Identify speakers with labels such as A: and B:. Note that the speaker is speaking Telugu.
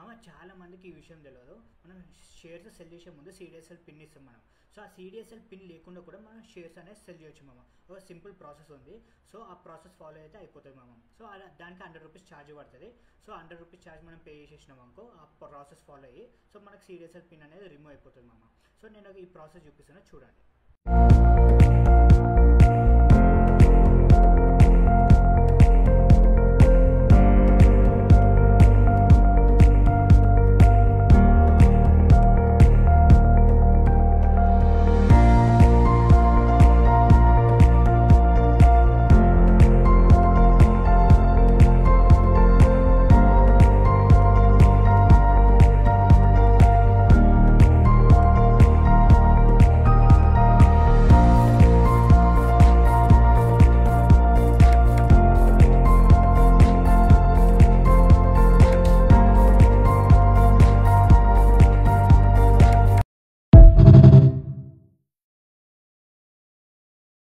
A: మామ చాలా మందికి ఈ విషయం తెలియదు. మనం షేర్స్ సెల్ చేసే ముందు సిడిఎస్ఎల్ పిన్ ఇస్తాం మనం. సో ఆ సిడిఎస్ఎల్ పిన్ లేకుండా కూడా మనం షేర్స్ అనేది సెల్ చేయొచ్చు మామ. ఒక సింపుల్ ప్రాసెస్ ఉంది. సో ఆ ప్రాసెస్ ఫాలో అయితే అయిపోతుంది మామ. సో అలా దానికి ₹100 ఛార్జ్ పడుతుంది. సో ₹100 ఛార్జ్ మనం పే చేసేసినాం అనుకో, ఆ ప్రాసెస్ ఫాలో అయ్యి సో మనకు సిడిఎస్ఎల్ పిన్ అనేది రిమూవ్ అయిపోతుంది మామ. సో నేను ఈ ప్రాసెస్ చూపిస్తాను, చూడండి.